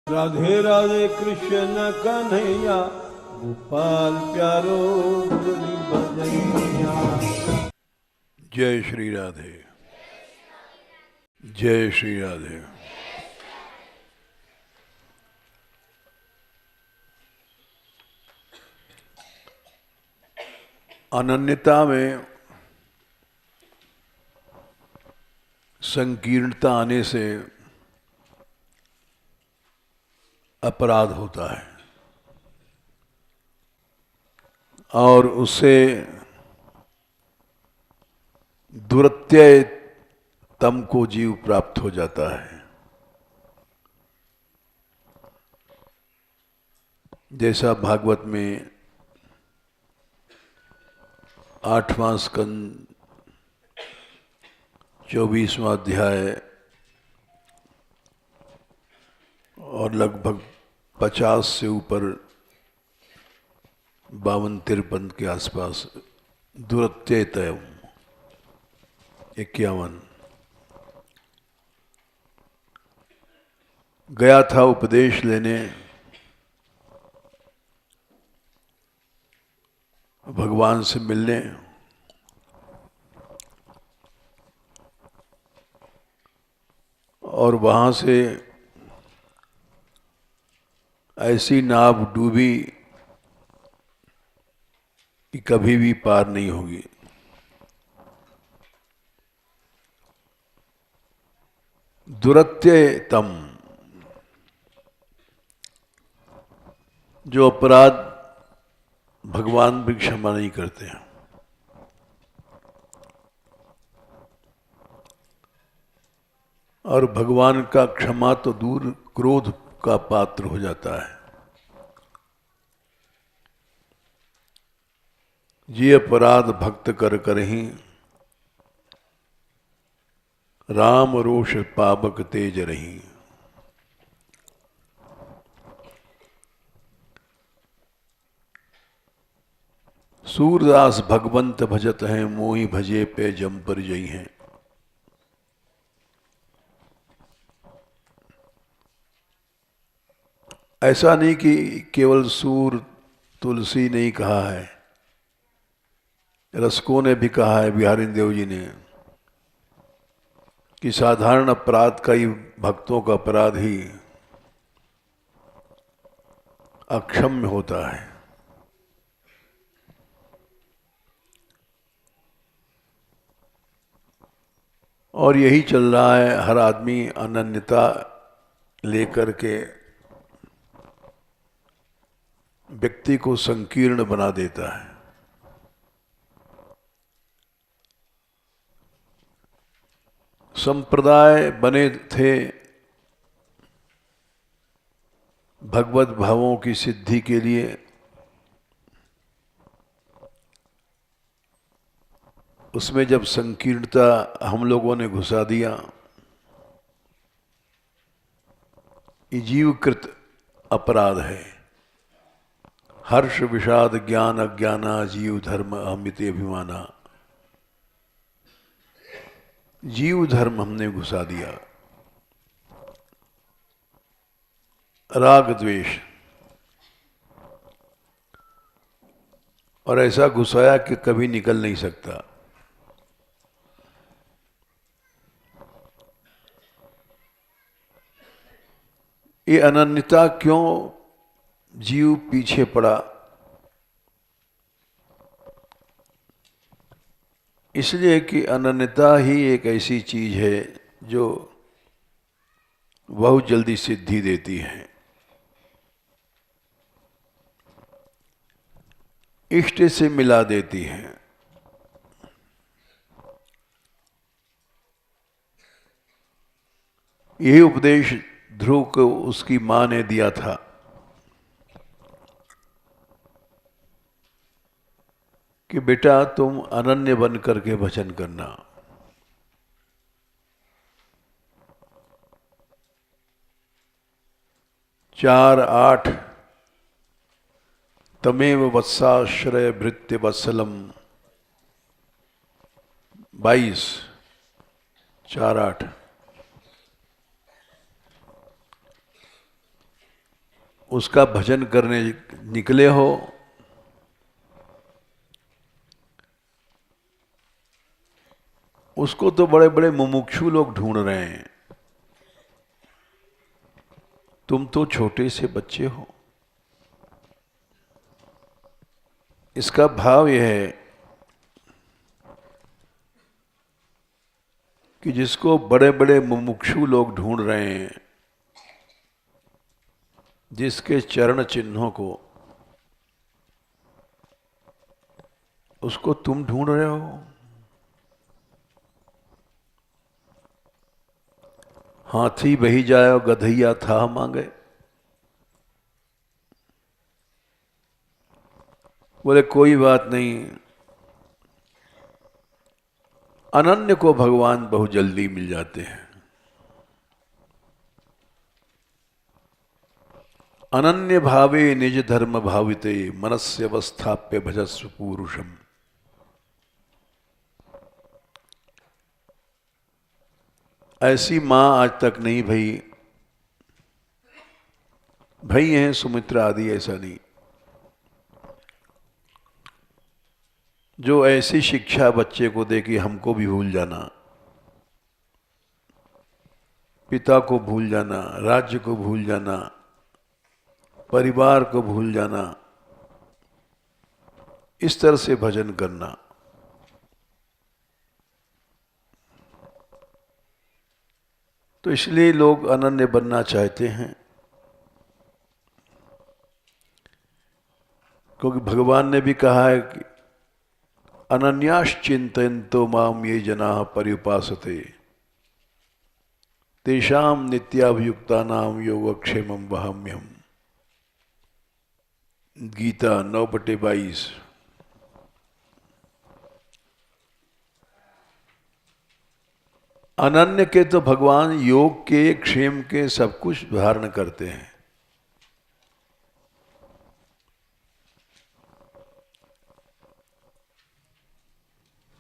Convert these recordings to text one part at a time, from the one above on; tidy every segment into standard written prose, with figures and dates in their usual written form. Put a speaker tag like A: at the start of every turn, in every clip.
A: राधे राधे कृष्ण कन्हैया, गोपाल प्यारो मुरली बजैया।
B: जय श्री राधे, जय श्री राधे। अनन्यता में संकीर्णता आने से अपराध होता है और उससे दुरत्यय तम को जीव प्राप्त हो जाता है। जैसा भागवत में 8वां स्कंद 24वां अध्याय और लगभग 50 से ऊपर 52-53 के आसपास दुरत्यय 51 गया था उपदेश लेने भगवान से मिलने। और वहां से ऐसी नाव डूबी कि कभी भी पार नहीं होगी। दुरत्ययतम, जो अपराध भगवान भी क्षमा नहीं करते हैं। और भगवान का क्षमा तो दूर क्रोध का पात्र हो जाता है। ये अपराध भक्त कर कर ही राम रोष पावक तेज रही। सूरदास भगवंत भजत हैं, मोहि भजे पे जम पर जई हैं। ऐसा नहीं कि केवल सूर तुलसी ने ही कहा है, रसकों ने भी कहा है, बिहारी देव जी ने, कि साधारण अपराध का ही, भक्तों का अपराध ही अक्षम्य होता है। और यही चल रहा है। हर आदमी अनन्यता लेकर के व्यक्ति को संकीर्ण बना देता है। संप्रदाय बने थे भगवत भावों की सिद्धि के लिए। उसमें जब संकीर्णता हम लोगों ने घुसा दिया, ये जीवकृत अपराध है। हर्ष विषाद ज्ञान अज्ञाना जीव धर्म अहमित अभिमाना, जीव धर्म हमने घुसा दिया। राग द्वेष, और ऐसा घुसाया कि कभी निकल नहीं सकता। ये अनन्यता क्यों जीव पीछे पड़ा? इसलिए कि अनन्यता ही एक ऐसी चीज है जो बहुत जल्दी सिद्धि देती है। इष्ट से मिला देती है। यही उपदेश ध्रुव को उसकी मां ने दिया था कि बेटा तुम अनन्य बन करके भजन करना। चार 8 तमेव वत्साश्रय भृत्य वत्सलम, 22 4-8। उसका भजन करने निकले हो, उसको तो बड़े बड़े मुमुक्षु लोग ढूंढ रहे हैं, तुम तो छोटे से बच्चे हो। इसका भाव यह है कि जिसको बड़े बड़े मुमुक्षु लोग ढूंढ रहे हैं, जिसके चरण चिन्हों को, उसको तुम ढूंढ रहे हो। हाथी बही जाए गधैया था मांगे। बोले कोई बात नहीं, अनन्य को भगवान बहुत जल्दी मिल जाते हैं। अनन्य भावे निज धर्म भाविते मनस्य अवस्थाप्य भजस्व पुरुषम। ऐसी मां आज तक नहीं भई। भई हैं सुमित्रा आदि, ऐसा नहीं। जो ऐसी शिक्षा बच्चे को दे कि हमको भी भूल जाना, पिता को भूल जाना, राज्य को भूल जाना, परिवार को भूल जाना, इस तरह से भजन करना। तो इसलिए लोग अनन्य बनना चाहते हैं, क्योंकि भगवान ने भी कहा है कि अनन्याश्चिन्तयन्तो माम ये जनाः पर्युपासते तेषां नित्याभियुक्तानां योगक्षेमं वहाम्यहम्। गीता 9/22। अनन्य के तो भगवान योग के, क्षेम के सब कुछ धारण करते हैं।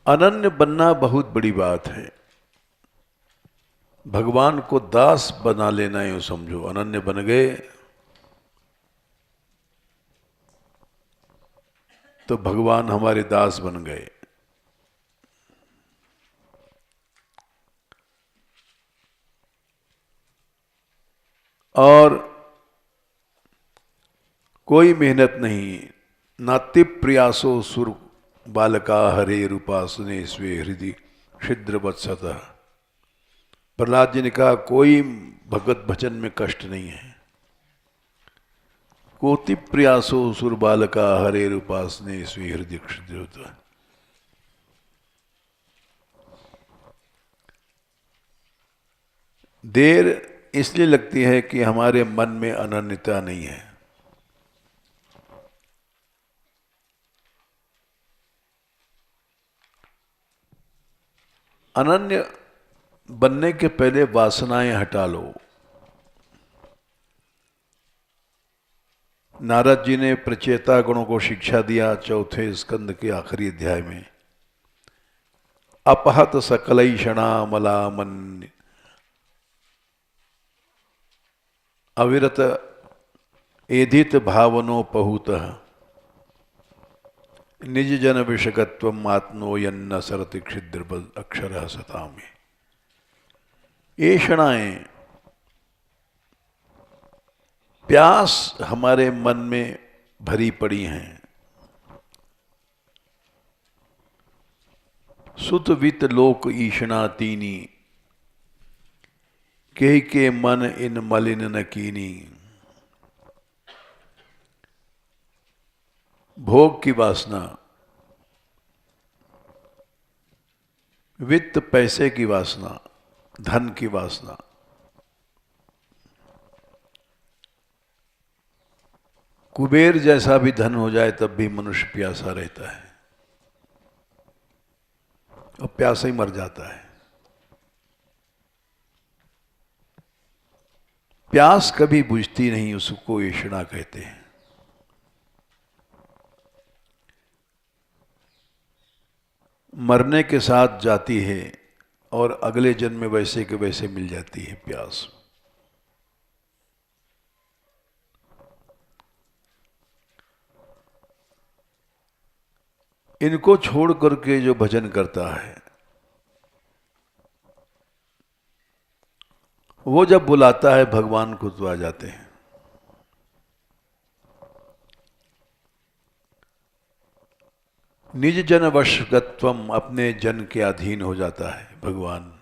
B: अनन्य बनना बहुत बड़ी बात है। भगवान को दास बना लेना, यूं समझो। अनन्य बन गए तो भगवान हमारे दास बन गए। और कोई मेहनत नहीं, नाति प्रयासो सुर बालका हरे रूपासने स्वे हृदय छिद्र वत्सतः। प्रहलाद जी ने कहा कोई भगवत भजन में कष्ट नहीं है। कोटि प्रयासो सुर बालका हरे रूपासने स्वे हृदय छिद्र। देर इसलिए लगती है कि हमारे मन में अनन्यता नहीं है। अनन्य बनने के पहले वासनाएं हटा लो। नारद जी ने प्रचेता गुणों को शिक्षा दिया 4 स्कंद के आखिरी अध्याय में। अपहत सकलैषणा मलामन अविरत एधित भावनोपहूतः निज जन विषकत्वम आत्मो यन्न सरति क्षिद्र अक्षर सतामे। ये क्षणाएं, प्यास हमारे मन में भरी पड़ी हैं। सुत वित लोक ईषणा तीनी के मन इन मलिन न कीनी। भोग की वासना, वित्त पैसे की वासना, धन की वासना, कुबेर जैसा भी धन हो जाए तब भी मनुष्य प्यासा रहता है और प्यासा ही मर जाता है। प्यास कभी बुझती नहीं, उसको ईषणा कहते हैं। मरने के साथ जाती है और अगले जन्म में वैसे के वैसे मिल जाती है प्यास। इनको छोड़ करके जो भजन करता है, वो जब बुलाता है भगवान को तो आ जाते हैं। निज जन वशगत्वम, अपने जन के अधीन हो जाता है भगवान।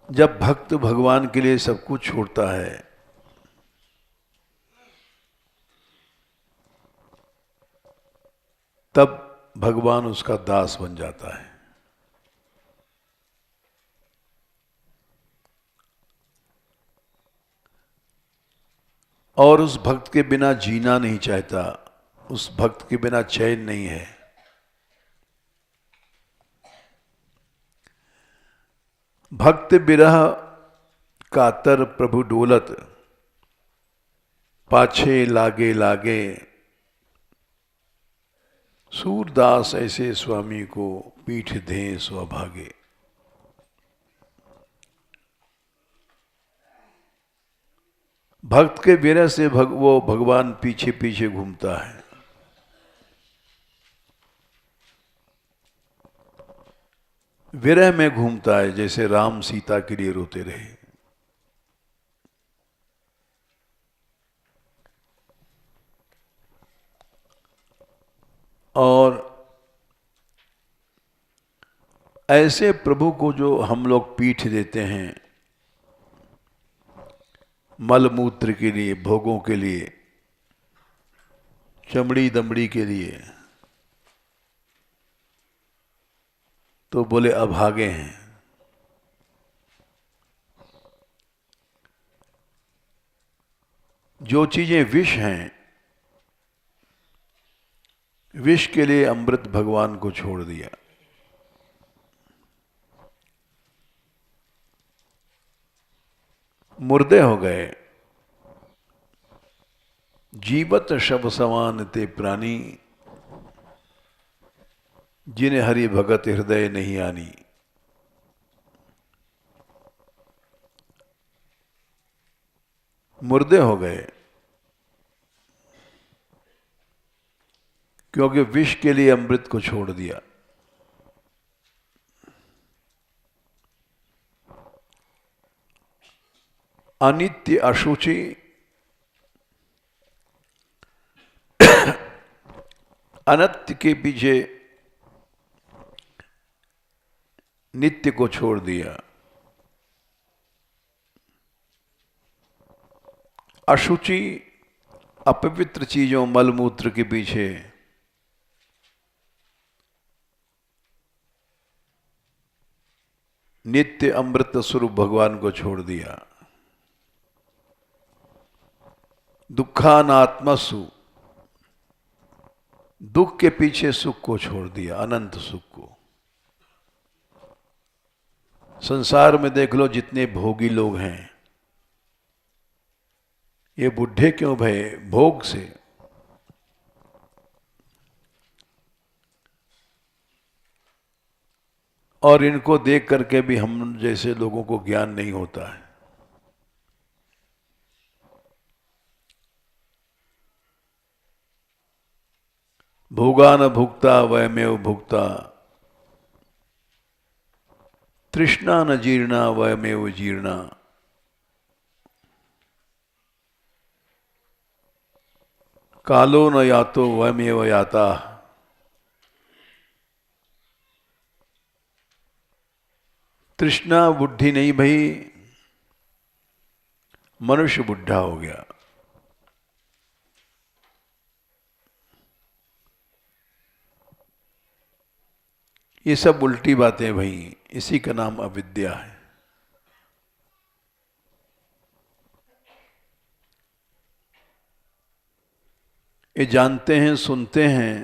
B: जब भक्त भगवान के लिए सब कुछ छोड़ता है, तब भगवान उसका दास बन जाता है। और उस भक्त के बिना जीना नहीं चाहता, उस भक्त के बिना चैन नहीं है। भक्त बिरह कातर प्रभु डोलत, पाछे लागे लागे, सूरदास ऐसे स्वामी को पीठ दें स्वभागे। भक्त के विरह से वो भगवान पीछे पीछे घूमता है। विरह में घूमता है, जैसे राम सीता के लिए रोते रहे। और ऐसे प्रभु को जो हम लोग पीठ देते हैं, मलमूत्र के लिए, भोगों के लिए, चमड़ी दमड़ी के लिए, तो बोले अभागे हैं। जो चीजें विष हैं, विष के लिए अमृत भगवान को छोड़ दिया। मुर्दे हो गए। जीवत शव समान ते प्राणी, जिन्हें हरि भगत हृदय नहीं आनी। मुर्दे हो गए, क्योंकि विष के लिए अमृत को छोड़ दिया। अनित्य अशुचि, अनित्य के पीछे नित्य को छोड़ दिया। अशुचि, अपवित्र चीजों, मलमूत्र के पीछे नित्य अमृत स्वरूप भगवान को छोड़ दिया। दुखानात्मसु, दुख के पीछे सुख को छोड़ दिया, अनंत सुख को। संसार में देख लो जितने भोगी लोग हैं, ये बुढ़े क्यों भये? भोग से। और इनको देख करके भी हम जैसे लोगों को ज्ञान नहीं होता है। भोगा न भुक्ता वयमेव भुक्ता, तृष्णा न जीर्णा वयमेव जीर्णा। कालो न यातो वयमेव याता, तृष्णा बुद्धि नहीं भई, मनुष्य बुढ़ा हो गया। ये सब उल्टी बातें भई, इसी का नाम अविद्या है। ये जानते हैं, सुनते हैं,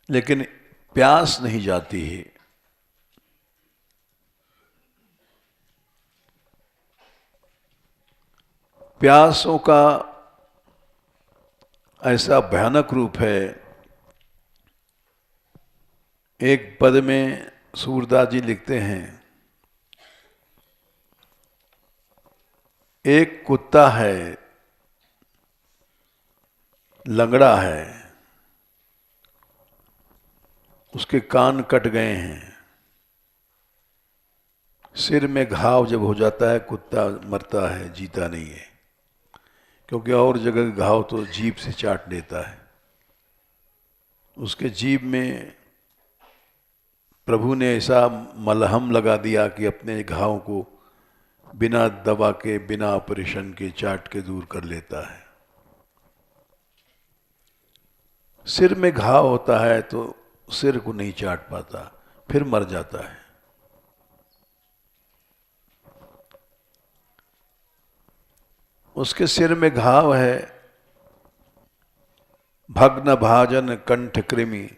B: लेकिन प्यास नहीं जाती है। प्यासों का ऐसा भयानक रूप है। एक पद में सूरदास जी लिखते हैं, एक कुत्ता है, लंगड़ा है, उसके कान कट गए हैं, सिर में घाव जब हो जाता है कुत्ता मरता है, जीता नहीं है, क्योंकि और जगह घाव तो जीभ से चाट लेता है। उसके जीभ में प्रभु ने ऐसा मलहम लगा दिया कि अपने घाव को बिना दवा के, बिना ऑपरेशन के चाट के दूर कर लेता है। सिर में घाव होता है तो सिर को नहीं चाट पाता, फिर मर जाता है। उसके सिर में घाव है, भग्न भाजन कंठ कृमि,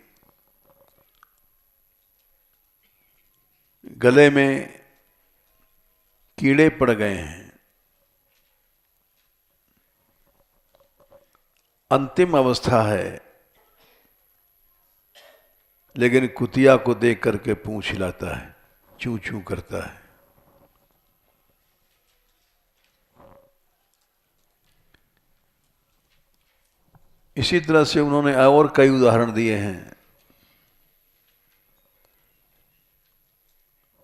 B: गले में कीड़े पड़ गए हैं। अंतिम अवस्था है, लेकिन कुतिया को देख करके पूंछ हिलाता है, चू चू करता है। इसी तरह से उन्होंने और कई उदाहरण दिए हैं।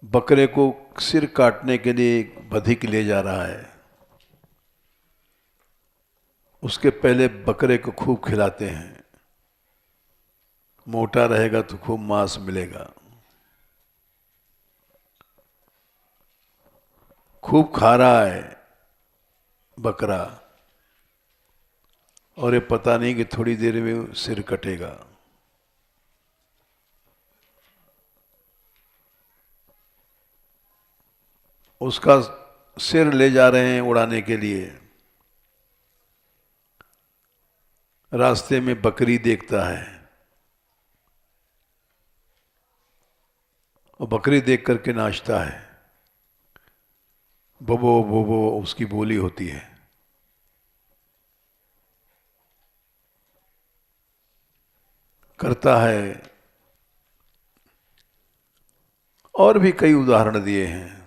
B: बकरे को सिर काटने के लिए एक बधिक ले जा रहा है, उसके पहले बकरे को खूब खिलाते हैं, मोटा रहेगा तो खूब मांस मिलेगा। खूब खा रहा है बकरा, और ये पता नहीं कि थोड़ी देर में सिर कटेगा। उसका सिर ले जा रहे हैं उड़ाने के लिए, रास्ते में बकरी देखता है और बकरी देख करके नाचता है, बोबो बोबो उसकी बोली होती है। करता है। और भी कई उदाहरण दिए हैं।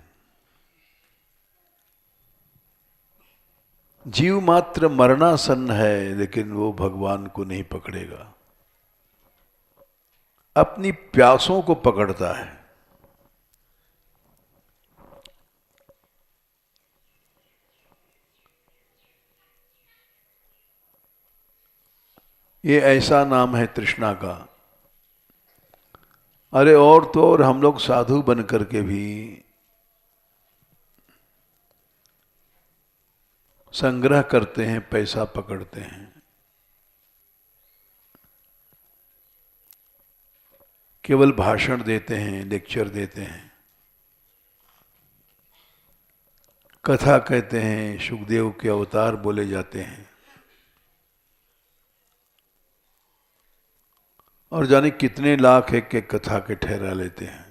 B: जीव मात्र मरणासन्न है, लेकिन वो भगवान को नहीं पकड़ेगा, अपनी प्यासों को पकड़ता है। ये ऐसा नाम है तृष्णा का। अरे और तो और हम लोग साधु बन करके भी संग्रह करते हैं, पैसा पकड़ते हैं। केवल भाषण देते हैं, लेक्चर देते हैं, कथा कहते हैं, सुखदेव के अवतार बोले जाते हैं, और जाने कितने लाख एक एक कथा के ठहरा लेते हैं।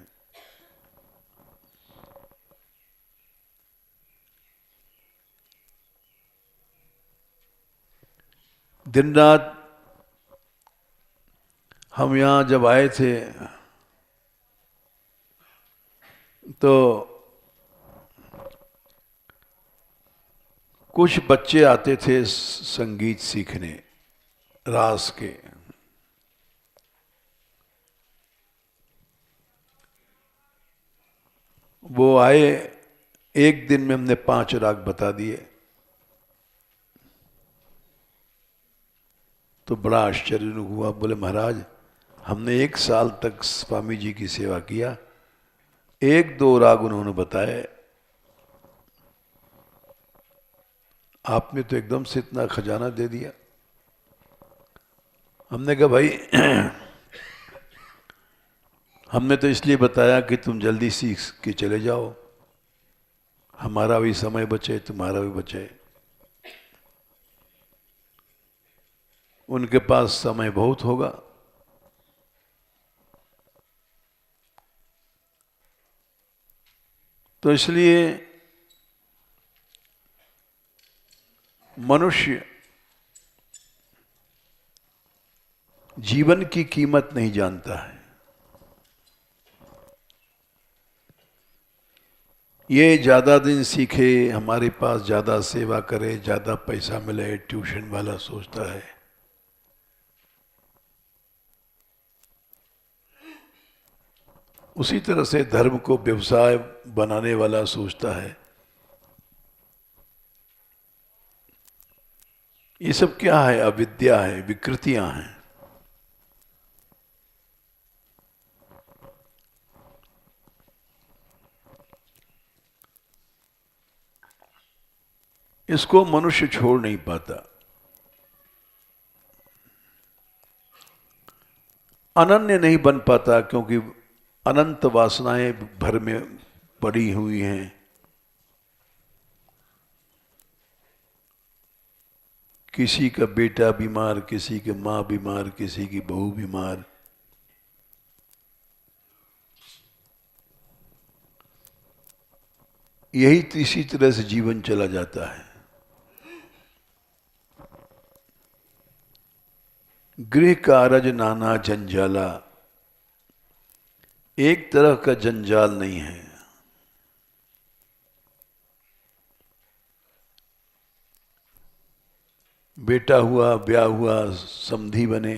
B: दिन रात हम यहाँ जब आए थे तो कुछ बच्चे आते थे संगीत सीखने, रास के। वो आए, एक दिन में हमने 5 राग बता दिए। तो बड़ा आश्चर्य हुआ। बोले महाराज, हमने 1 साल तक स्वामी जी की सेवा किया, 1-2 राग उन्होंने बताए, आपने तो एकदम से इतना खजाना दे दिया। हमने कहा भाई हमने तो इसलिए बताया कि तुम जल्दी सीख के चले जाओ, हमारा भी समय बचे, तुम्हारा भी बचे। उनके पास समय बहुत होगा। तो इसलिए मनुष्य जीवन की कीमत नहीं जानता है। ये ज़्यादा दिन सीखे, हमारे पास ज़्यादा सेवा करे, ज़्यादा पैसा मिले, ट्यूशन वाला सोचता है। उसी तरह से धर्म को व्यवसाय बनाने वाला सोचता है। ये सब क्या है? अविद्या है, विकृतियां हैं। इसको मनुष्य छोड़ नहीं पाता। अनन्य नहीं बन पाता क्योंकि अनंत वासनाएं भर में पड़ी हुई हैं। किसी का बेटा बीमार, किसी की माँ बीमार, किसी की बहू बीमार। यही इसी तरह से जीवन चला जाता है। गृह कारज नाना जंजाला, एक तरह का जंजाल नहीं है। बेटा हुआ, ब्याह हुआ, समधी बने,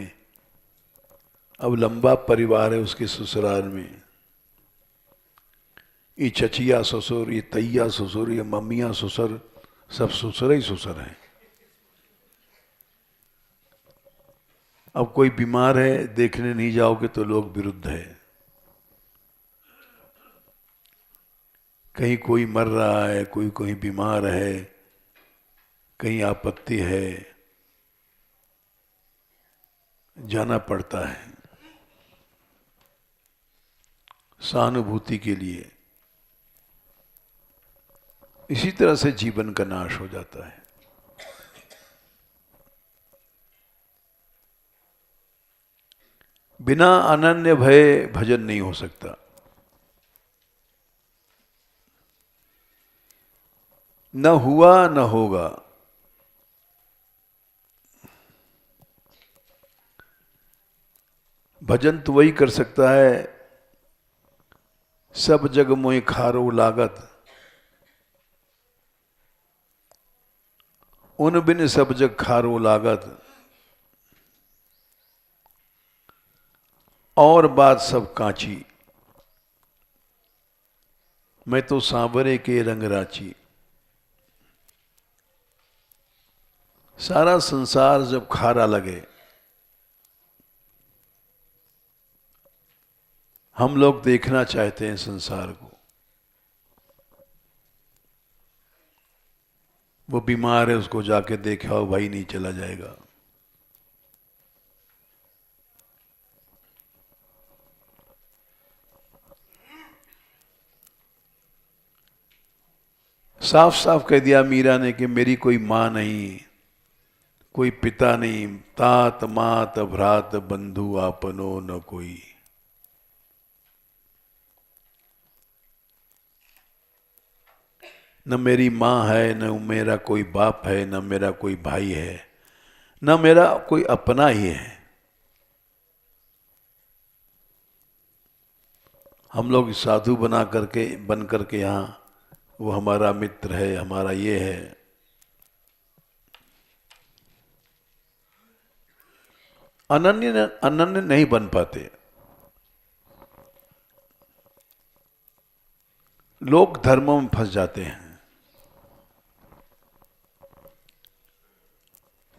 B: अब लंबा परिवार है उसके ससुराल में। ये चचिया ससुर, ये तैया ससुर, ये मम्मियाँ ससुर, सब ससुर ही ससुर हैं। अब कोई बीमार है, देखने नहीं जाओगे तो लोग विरुद्ध है। कहीं कोई मर रहा है, कोई कोई बीमार है, कहीं आपत्ति है, जाना पड़ता है सहानुभूति के लिए। इसी तरह से जीवन का नाश हो जाता है। बिना अनन्य भय भजन नहीं हो सकता। न हुआ न होगा। भजन तो वही कर सकता है, सब जग मोहि खारो लागत, उन बिन सब जग खारो लागत, और बात सब कांची, मैं तो सांवरे के रंग राची। सारा संसार जब खारा लगे, हम लोग देखना चाहते हैं संसार को। वो बीमार है, उसको जाके देखा, भाई नहीं चला जाएगा। साफ साफ कह दिया मीरा ने कि मेरी कोई मां नहीं, कोई पिता नहीं, तात मात भ्रात बंधु आपनो न कोई। न मेरी मां है, न मेरा कोई बाप है, न मेरा कोई भाई है, न मेरा कोई अपना ही है। हम लोग साधु बन करके यहाँ वो हमारा मित्र है, हमारा ये है। अनन्य नहीं बन पाते। लोग धर्मों में फंस जाते हैं।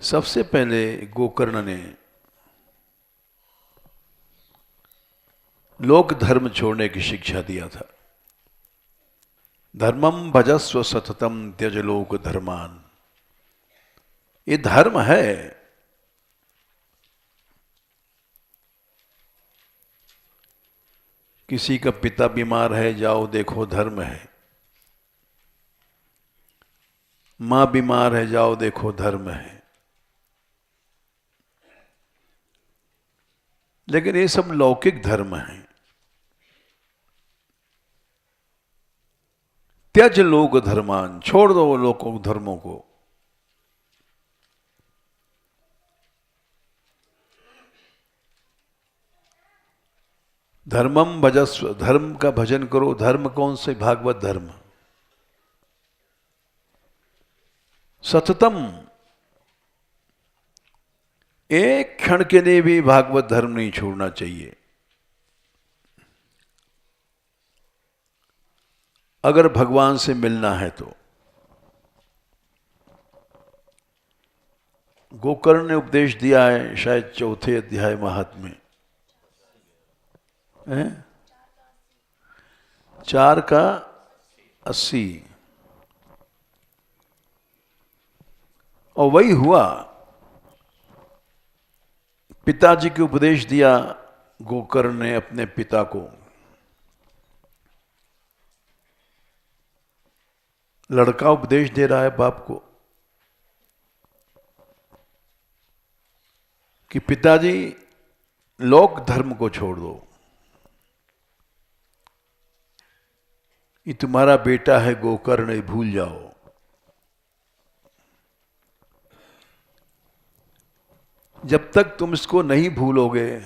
B: सबसे पहले गोकर्ण ने लोक धर्म छोड़ने की शिक्षा दिया था। धर्मम भजस्व सततम त्यज लोक धर्मान। ये धर्म है। किसी का पिता बीमार है, जाओ देखो, धर्म है। मां बीमार है, जाओ देखो, धर्म है। लेकिन ये सब लौकिक धर्म है। त्यज लोक धर्मान, छोड़ दो लोक धर्मों को। धर्मम भजस्व, धर्म का भजन करो। धर्म कौन से? भागवत धर्म। सततम, एक क्षण के लिए भी भागवत धर्म नहीं छोड़ना चाहिए। अगर भगवान से मिलना है तो। गोकर्ण ने उपदेश दिया है शायद 4थे अध्याय महात्म्य में, 4:80। और वही हुआ, पिताजी को उपदेश दिया गोकर्ण ने अपने पिता को। लड़का उपदेश दे रहा है बाप को कि पिताजी लोक धर्म को छोड़ दो, ये तुम्हारा बेटा है गोकर्ण, ये भूल जाओ। जब तक तुम इसको नहीं भूलोगे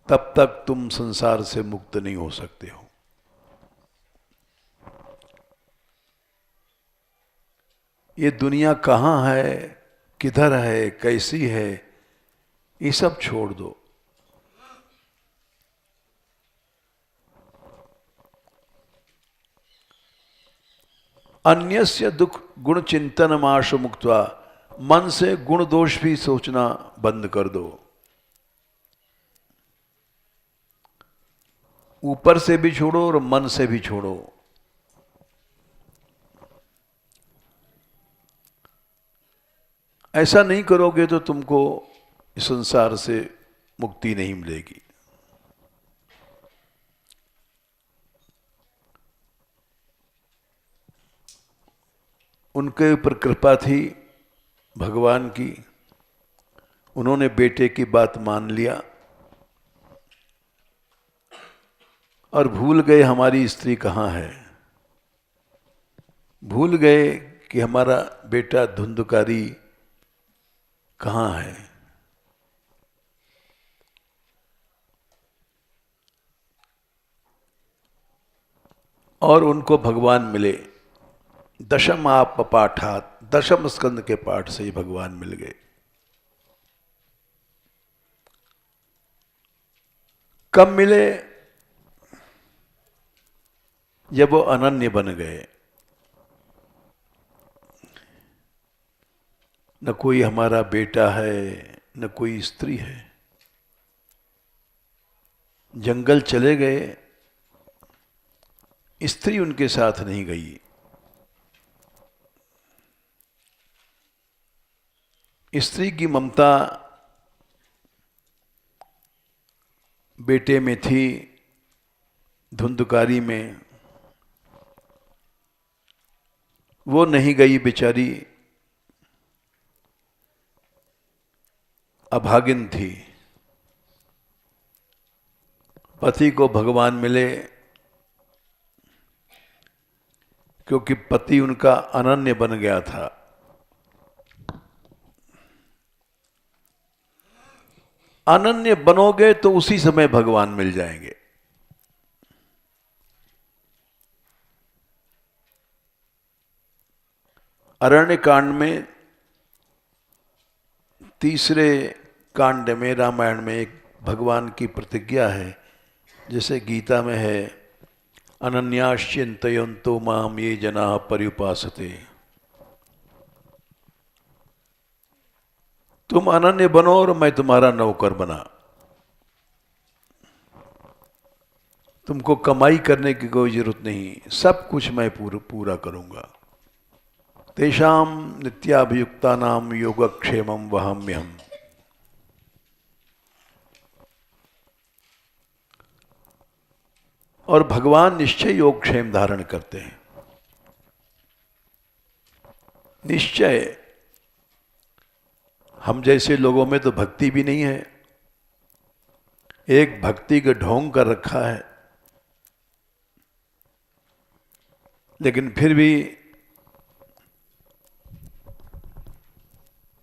B: तब तक तुम संसार से मुक्त नहीं हो सकते हो। ये दुनिया कहाँ है, किधर है, कैसी है, ये सब छोड़ दो। अन्यस्य दुख गुण चिंतन माशु मुक्त्वा, मन से गुण दोष भी सोचना बंद कर दो। ऊपर से भी छोड़ो और मन से भी छोड़ो। ऐसा नहीं करोगे तो तुमको इस संसार से मुक्ति नहीं मिलेगी। उनके ऊपर कृपा थी भगवान की, उन्होंने बेटे की बात मान लिया और भूल गए हमारी स्त्री कहाँ है, भूल गए कि हमारा बेटा धुंधकारी कहाँ है। और उनको भगवान मिले। दशम आप पाठात, दशम स्कंद के पाठ से ही भगवान मिल गए। कब मिले? जब वो अनन्य बन गए। न कोई हमारा बेटा है, न कोई स्त्री है। जंगल चले गए, स्त्री उनके साथ नहीं गई। स्त्री की ममता बेटे में थी, धुंधकारी में। वो नहीं गई बेचारी, अभागिन थी। पति को भगवान मिले क्योंकि पति उनका अनन्य बन गया था। अनन्य बनोगे तो उसी समय भगवान मिल जाएंगे। अरण्य कांड में, तीसरे कांड में, रामायण में एक भगवान की प्रतिज्ञा है, जैसे गीता में है, अनन्याश्चिन्तयन्तो माम ये जनाः पर्युपासते। तुम अनन्य बनो और मैं तुम्हारा नौकर बना। तुमको कमाई करने की कोई जरूरत नहीं, सब कुछ मैं पूरा करूंगा। तेषां नित्याभियुक्तानां योगक्षेमं वहाम्यहम्। और भगवान निश्चय योगक्षेम धारण करते हैं, निश्चय। हम जैसे लोगों में तो भक्ति भी नहीं है, एक भक्ति का ढोंग कर रखा है, लेकिन फिर भी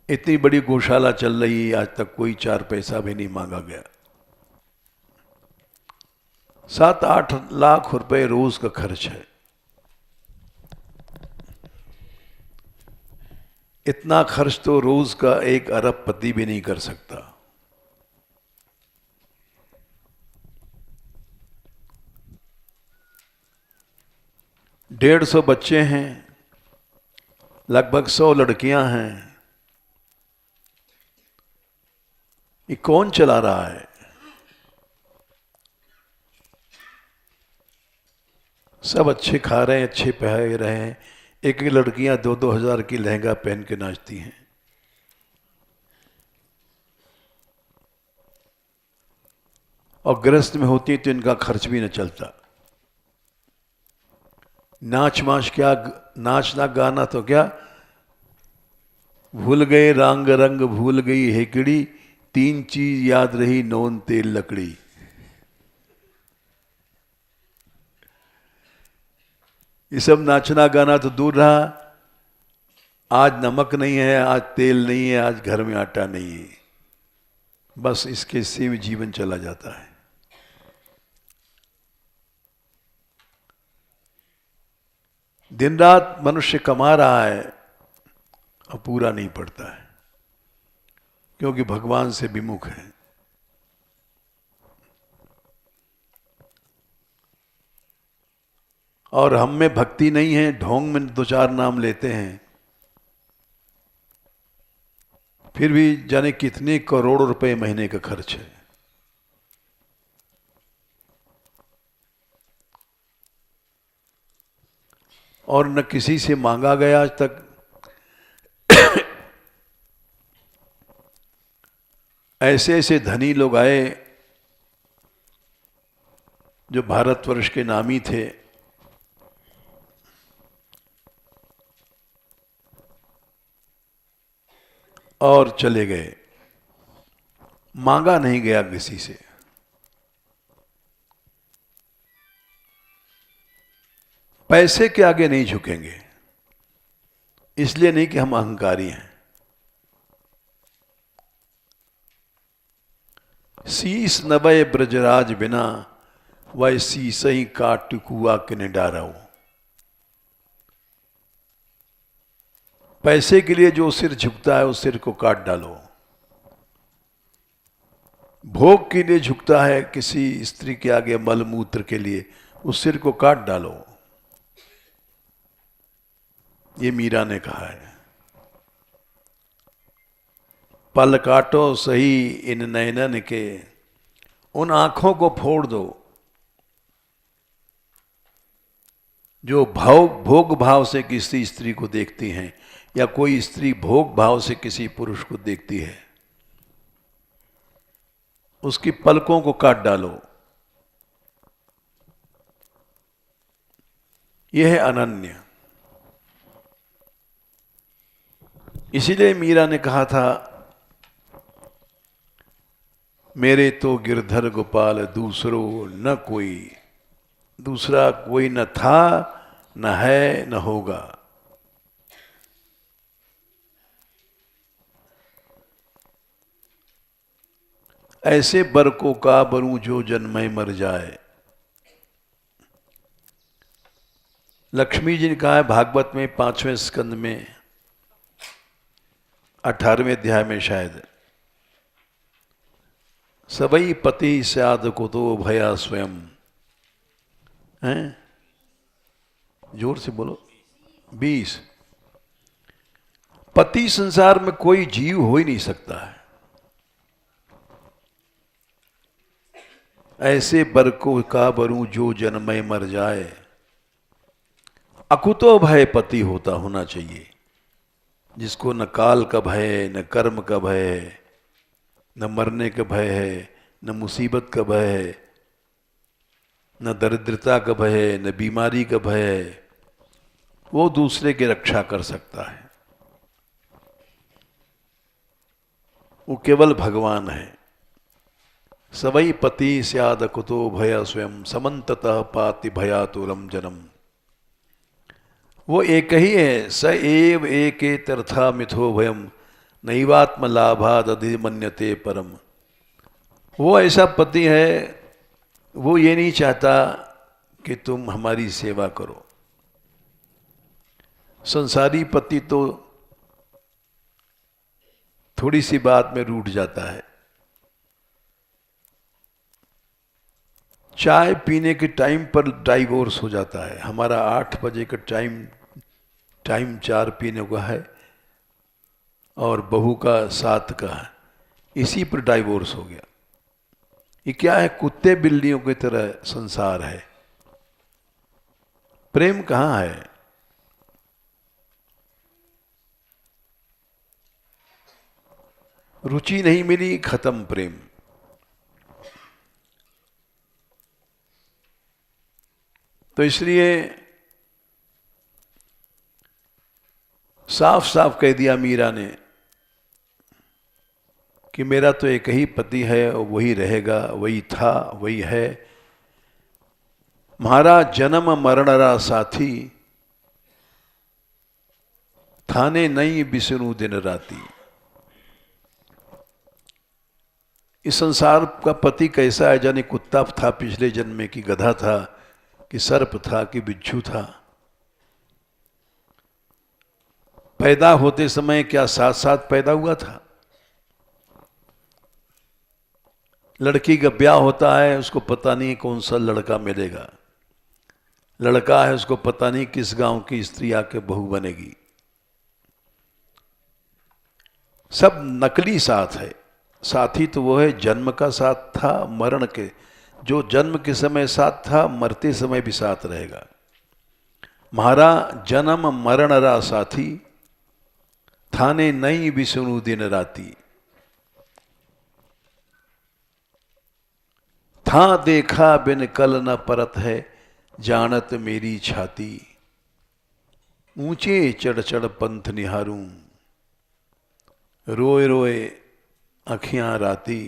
B: इतनी बड़ी गौशाला चल रही है, आज तक कोई 4 पैसा भी नहीं मांगा गया। 7-8 लाख रुपए रोज का खर्च है। इतना खर्च तो रोज का 1 अरब पति भी नहीं कर सकता। डेढ़ 150 बच्चे हैं, लगभग 100 लड़कियां हैं। ये कौन चला रहा है? सब अच्छे खा रहे हैं, अच्छे पहन रहे हैं। एक एक लड़कियां 2-2 हज़ार की लहंगा पहन के नाचती हैं। और गृहस्थ में होती तो इनका खर्च भी न चलता। नाच क्या, नाचना गाना तो क्या, भूल गए रंग रंग भूल गई हेकड़ी, 3 चीज याद रही नौन तेल लकड़ी। ये सब नाचना गाना तो दूर रहा। आज नमक नहीं है, आज तेल नहीं है, आज घर में आटा नहीं है, बस इसके से भी जीवन चला जाता है। दिन रात मनुष्य कमा रहा है और पूरा नहीं पड़ता है, क्योंकि भगवान से विमुख है। और हम में भक्ति नहीं है, ढोंग में 2-4 नाम लेते हैं, फिर भी जाने कितने करोड़ों रुपए महीने का खर्च है। और न किसी से मांगा गया आज तक। ऐसे ऐसे धनी लोग आए जो भारतवर्ष के नामी थे, और चले गए, मांगा नहीं गया किसी से। पैसे के आगे नहीं झुकेंगे, इसलिए नहीं कि हम अहंकारी हैं। शीस नभय ब्रजराज बिना, वह शीस ही काट कुआ किने डाराऊ। पैसे के लिए जो सिर झुकता है उस सिर को काट डालो। भोग के लिए झुकता है किसी स्त्री के आगे मलमूत्र के लिए, उस सिर को काट डालो। ये मीरा ने कहा है। पल काटो सही इन नयनन के, उन आंखों को फोड़ दो जो भोग भाव से किसी स्त्री को देखती हैं, या कोई स्त्री भोग भाव से किसी पुरुष को देखती है। उसकी पलकों को काट डालो। यह है अनन्य। इसीलिए मीरा ने कहा था, मेरे तो गिरधर गोपाल दूसरो न कोई, दूसरा कोई न था, न है, न होगा। ऐसे बर को का बरूं जो जन्मे मर जाए। लक्ष्मी जी ने कहा है भागवत में 5वें स्कंद में 18वें अध्याय में शायद, सबई पति स्याद को तो भया स्वयं। हैं? जोर से बोलो। 20। पति संसार में कोई जीव हो ही नहीं सकता है। ऐसे बर को का बरूं जो जन्मे मर जाए। अकुतो भय पति होना चाहिए, जिसको न काल का भय है, न कर्म का भय है, न मरने का भय है, न मुसीबत का भय है, न दरिद्रता का भय है, न बीमारी का भय है। वो दूसरे की रक्षा कर सकता है। वो केवल भगवान है। सबई पति स्याद कुतो भय स्वयं, समन्ततः पाति भयातुरम जन्म। वो एक ही है। स एव एके तर्था मिथो भयम, नैवात्म लाभाद अधिमन्यते परम। वो ऐसा पति है, वो ये नहीं चाहता कि तुम हमारी सेवा करो। संसारी पति तो थोड़ी सी बात में रूठ जाता है। चाय पीने के टाइम पर डाइवोर्स हो जाता है। हमारा 8 बजे का टाइम 4 पीने का है और बहू का 7 का है, इसी पर डाइवोर्स हो गया। ये क्या है? कुत्ते बिल्लियों की तरह संसार है। प्रेम कहाँ है? रुचि नहीं मिली, खत्म प्रेम। तो इसलिए साफ साफ कह दिया मीरा ने कि मेरा तो एक ही पति है और वही रहेगा, वही था, वही है। म्हारा जन्म मरणरा साथी, थाने नहीं बिसरू दिन राती। इस संसार का पति कैसा है जाने? कुत्ता था पिछले जन्म में, कि गधा था, कि सर्प था, कि बिच्छू था। पैदा होते समय क्या साथ साथ पैदा हुआ था? लड़की का ब्याह होता है, उसको पता नहीं कौन सा लड़का मिलेगा। लड़का है, उसको पता नहीं किस गांव की स्त्री आके बहू बनेगी। सब नकली साथ है। साथी तो वो है जन्म का साथ था, मरण के, जो जन्म के समय साथ था, मरते समय भी साथ रहेगा। म्हारा जन्म मरण रा साथी, थाने नहीं बिसरू दिन राती। था देखा बिन कल न परत है, जानत मेरी छाती। ऊंचे चढ़ चढ़ पंथ निहारूं, रोए रोए अखियां राती।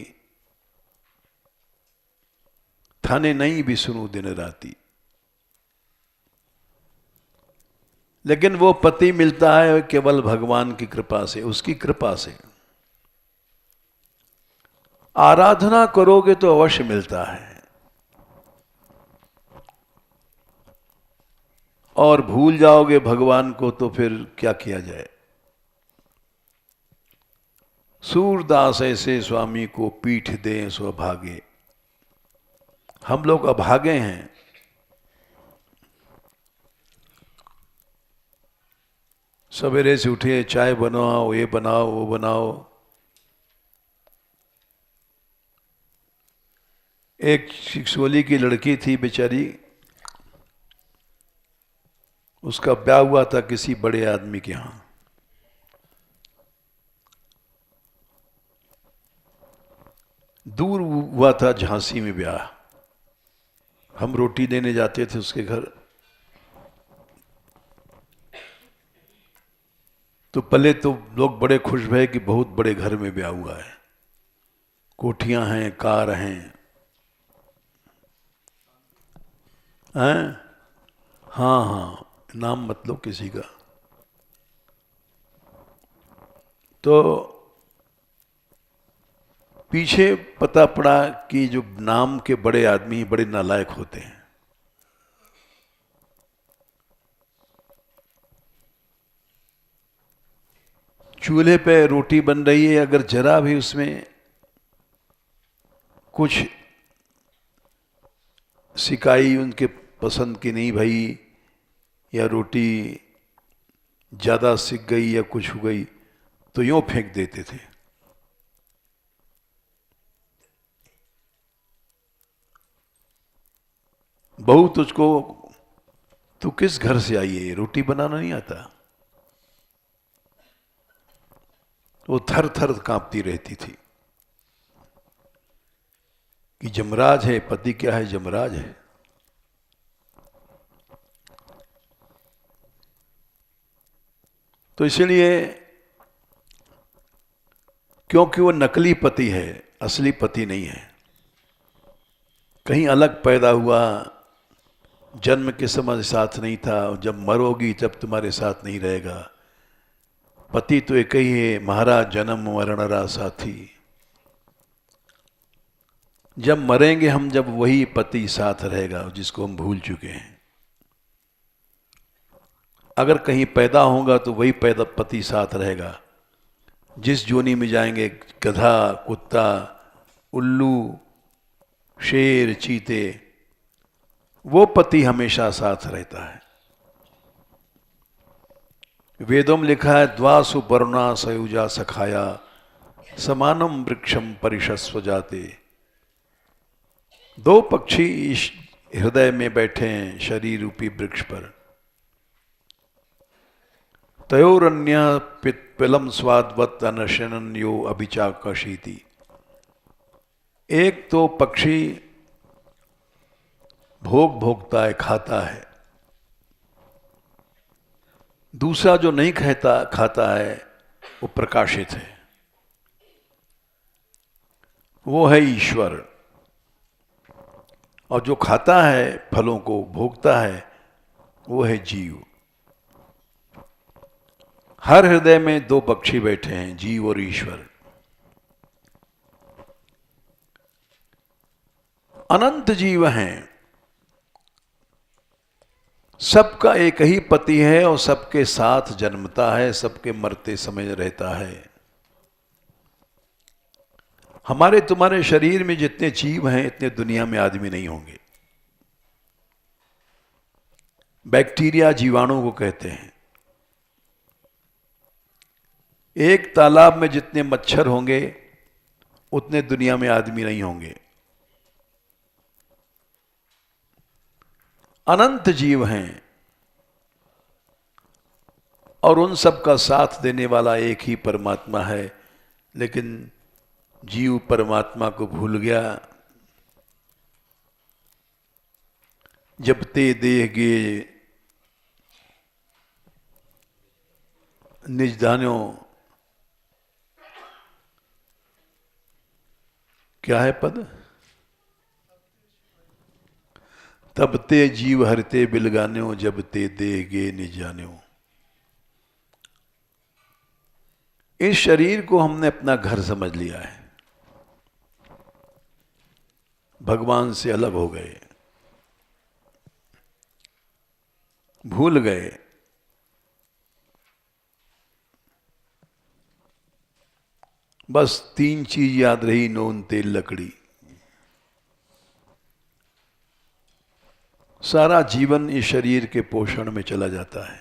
B: थाने नहीं बिसरू दिन राती। लेकिन वो पति मिलता है केवल भगवान की कृपा से, उसकी कृपा से। आराधना करोगे तो अवश्य मिलता है, और भूल जाओगे भगवान को तो फिर क्या किया जाए। सूरदास ऐसे स्वामी को पीठ दें सो भागे। हम लोग अभागे हैं। सवेरे से उठे, चाय बनाओ, ये बनाओ, वो बनाओ। एक सिक्सोली की लड़की थी बेचारी, उसका ब्याह हुआ था किसी बड़े आदमी के यहां। दूर हुआ था, झांसी में ब्याह। हम रोटी देने जाते थे उसके घर। तो पहले तो लोग बड़े खुश भये कि बहुत बड़े घर में ब्याह हुआ है, कोठियां हैं, कार हैं। हाँ हाँ, नाम मत लो किसी का। तो पीछे पता पड़ा कि जो नाम के बड़े आदमी बड़े नालायक होते हैं। चूल्हे पे रोटी बन रही है, अगर जरा भी उसमें कुछ सिकाई उनके पसंद की नहीं भाई, या रोटी ज़्यादा सिक गई या कुछ हो गई, तो यूं फेंक देते थे। बहू तुझको, तू किस घर से आई है, रोटी बनाना नहीं आता? वो थर थर कांपती रहती थी कि जमराज है, पति क्या है, जमराज है। तो इसलिए, क्योंकि वो नकली पति है, असली पति नहीं है। कहीं अलग पैदा हुआ, जन्म के समय साथ नहीं था, जब मरोगी तब तुम्हारे साथ नहीं रहेगा। पति तो एक ही है, म्हारा जन्म मरण रा साथी। जब मरेंगे हम, जब वही पति साथ रहेगा जिसको हम भूल चुके हैं। अगर कहीं पैदा होगा तो वही पैदा पति साथ रहेगा, जिस जोनी में जाएंगे, गधा, कुत्ता, उल्लू, शेर, चीते, वो पति हमेशा साथ रहता है। वेदों में लिखा है, द्वासु वरुणा सयुजा सखाया समानम वृक्षम परिशस्व जाते। दो पक्षी इस हृदय में बैठे हैं शरीर रूपी वृक्ष पर। तयोरन्य पित्पिलम स्वादवत अनशनन यो अभिचाकशीति। एक तो पक्षी भोग भोगता है, खाता है। दूसरा जो नहीं खाता है वो प्रकाशित है, वो है ईश्वर। और जो खाता है, फलों को भोगता है, वो है जीव। हर हृदय में दो पक्षी बैठे हैं, जीव और ईश्वर। अनंत जीव हैं, सबका एक ही पति है और सबके साथ जन्मता है, सबके मरते समय रहता है। हमारे तुम्हारे शरीर में जितने जीव हैं, इतने दुनिया में आदमी नहीं होंगे। बैक्टीरिया जीवाणु को कहते हैं। एक तालाब में जितने मच्छर होंगे, उतने दुनिया में आदमी नहीं होंगे। अनंत जीव हैं और उन सब का साथ देने वाला एक ही परमात्मा है। लेकिन जीव परमात्मा को भूल गया। जब ते देह गे निज दान्यों, क्या है पद? तब ते जीव हरते बिलगान्यो, जब ते देह गे निज जान्यो। इस शरीर को हमने अपना घर समझ लिया है, भगवान से अलग हो गए, भूल गए। बस तीन चीज याद रही, नून, तेल, लकड़ी। सारा जीवन इस शरीर के पोषण में चला जाता है।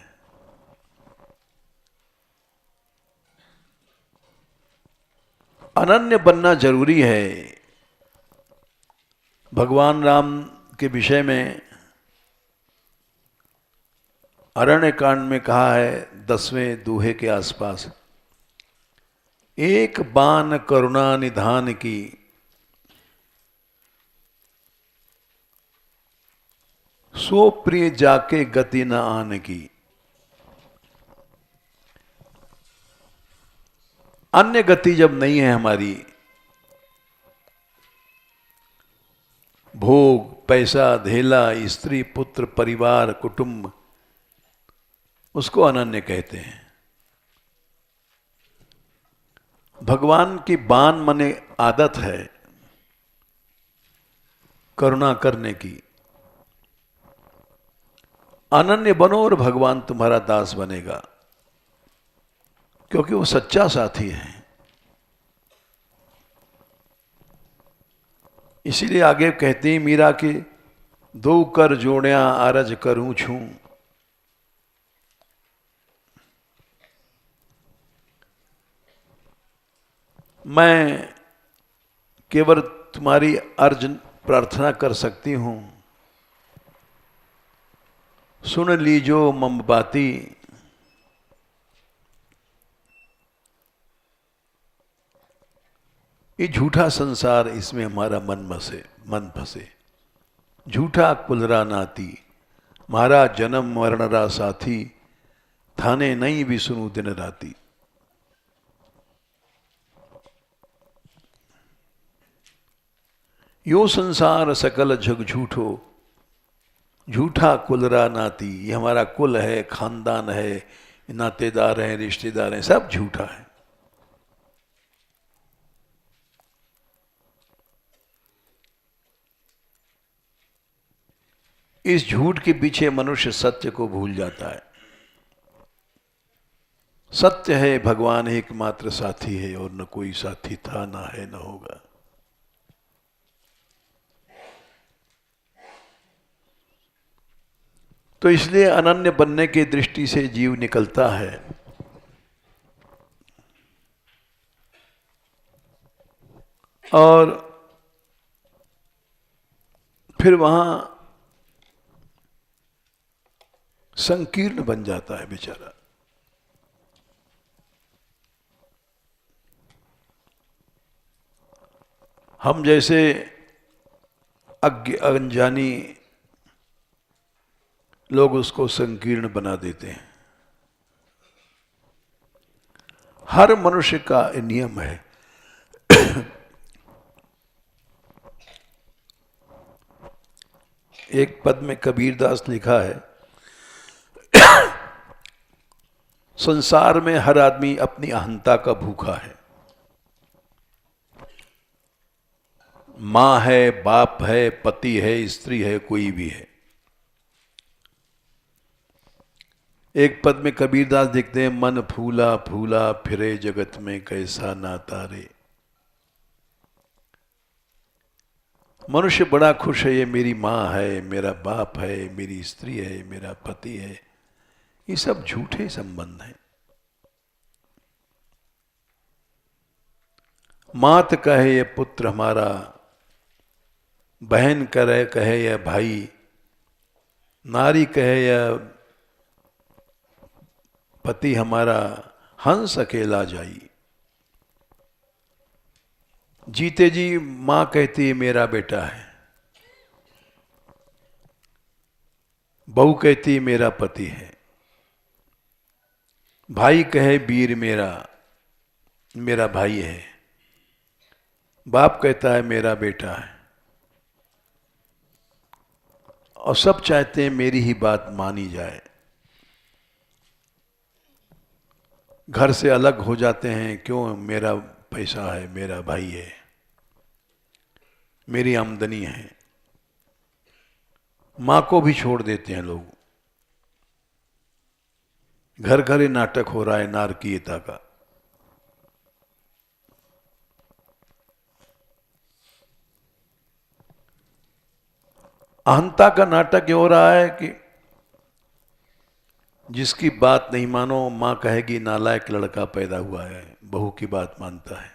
B: अनन्य बनना जरूरी है। भगवान राम के विषय में अरण्य कांड में कहा है, 10वें दोहे के आसपास, एक बान करुणा निधान की, सो प्रिय जाके गति न आन की। अन्य गति जब नहीं है हमारी, भोग, पैसा, धेला, स्त्री, पुत्र, परिवार, कुटुंब, उसको अनन्य कहते हैं। भगवान की बान मने आदत है करुणा करने की। अनन्य बनो और भगवान तुम्हारा दास बनेगा, क्योंकि वो सच्चा साथी है। इसीलिए आगे कहते हैं मीरा कि दो कर जोड़िया आरज करूं छू। मैं केवल तुम्हारी अर्ज प्रार्थना कर सकती हूं, सुन लीजो मम बाती। ये झूठा संसार, इसमें हमारा मन फंसे। झूठा कुलरा नाती, मारा जन्म मरण रा साथी, थाने नहीं भी सुनू दिन राती। यो संसार सकल जग झूठो, झूठा कुलरा नाती। ये हमारा कुल है, खानदान है, नातेदार हैं, रिश्तेदार हैं, सब झूठा है। इस झूठ के पीछे मनुष्य सत्य को भूल जाता है। सत्य है भगवान एकमात्र साथी है और न कोई साथी था, ना है, न होगा। तो इसलिए अनन्य बनने की दृष्टि से जीव निकलता है। और फिर वहां संकीर्ण बन जाता है बेचारा। हम जैसे अनजानी लोग उसको संकीर्ण बना देते हैं। हर मनुष्य का नियम है। एक पद में कबीरदास लिखा है, संसार में हर आदमी अपनी अहंता का भूखा है। मां है, बाप है, पति है, स्त्री है, कोई भी है। एक पद में कबीरदास लिखते हैं, मन फूला फूला फिरे जगत में कैसा नाता रे। मनुष्य बड़ा खुश है, ये मेरी मां है, मेरा बाप है, मेरी स्त्री है, मेरा पति है। ये सब झूठे संबंध हैं। मात कहे ये पुत्र हमारा, बहन करे कहे या भाई, नारी कहे या पति हमारा, हंस अकेला जाई। जीते जी मां कहती है मेरा बेटा है, बहू कहती है मेरा पति है, भाई कहे वीर मेरा, मेरा भाई है, बाप कहता है मेरा बेटा है। और सब चाहते हैं मेरी ही बात मानी जाए। घर से अलग हो जाते हैं, क्यों? मेरा पैसा है, मेरा भाई है, मेरी आमदनी है। मां को भी छोड़ देते हैं लोग। घर घर ही नाटक हो रहा है नारकीयता का। अहंता का नाटक ये हो रहा है कि जिसकी बात नहीं मानो, मां कहेगी नालायक लड़का पैदा हुआ है, बहू की बात मानता है।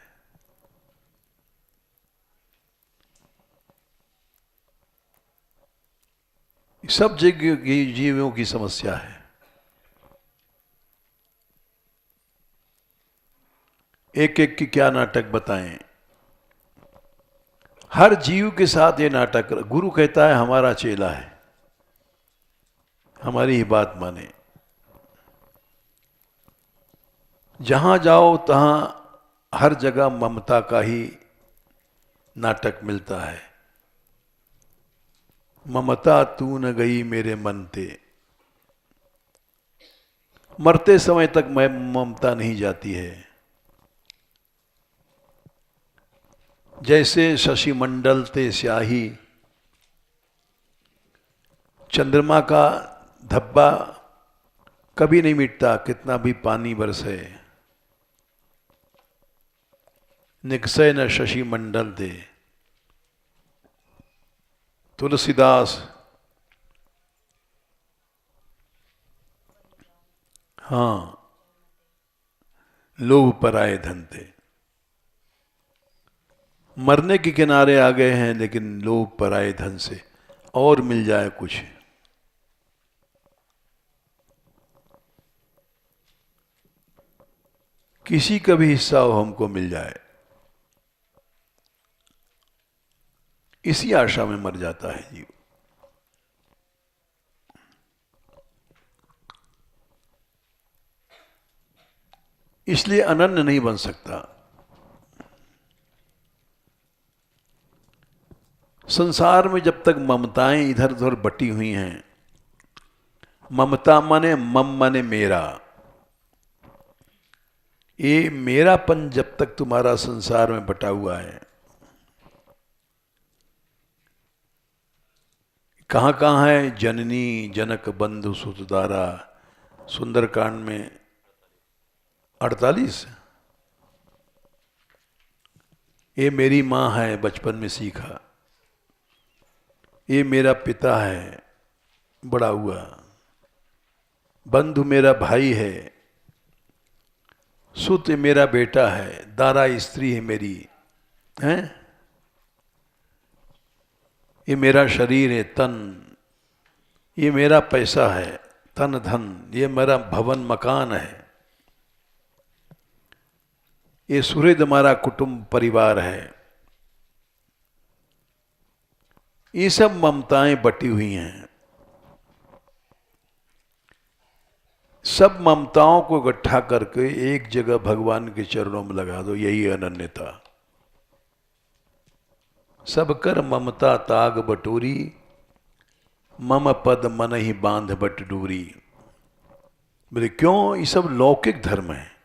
B: सब जगह की जीवों की समस्या है। एक एक की क्या नाटक बताएं। हर जीव के साथ ये नाटक। गुरु कहता है हमारा चेला है, हमारी ही बात माने। जहां जाओ तहां हर जगह ममता का ही नाटक मिलता है। ममता तू न गई मेरे मन ते। मरते समय तक मैं ममता नहीं जाती है। जैसे शशि मंडल ते स्याही, चंद्रमा का धब्बा कभी नहीं मिटता, कितना भी पानी बरसे। निकसे न शशि मंडल दे। तुलसीदास, हाँ, लोभ पर आए धन थे। मरने के किनारे आ गए हैं, लेकिन लोभ पर आए धन से और मिल जाए कुछ। किसी का भी हिस्सा हो हमको मिल जाए, इसी आशा में मर जाता है जीव। इसलिए अनन्य नहीं बन सकता। संसार में जब तक ममताएं इधर उधर बटी हुई हैं, ममता माने मम माने मेरा, ये मेरापन जब तक तुम्हारा संसार में बटा हुआ है, कहां कहां है जननी जनक बंधु सुतदारा। सुंदरकांड में 48। ये मेरी माँ है, बचपन में सीखा। ये मेरा पिता है, बड़ा हुआ। बंधु मेरा भाई है, सुत मेरा बेटा है, दारा स्त्री है मेरी, हैं? ये मेरा शरीर है, तन, ये मेरा पैसा है, तन धन, ये मेरा भवन मकान है, ये सुहृद हमारा कुटुंब परिवार है। ये सब ममताएं बटी हुई हैं। सब ममताओं को इकट्ठा करके एक जगह भगवान के चरणों में लगा दो, यही अनन्यता। सब कर ममता ताग बटोरी, मम पद मन ही बांध बट डूरी। बोले क्यों? ये सब लौकिक धर्म है।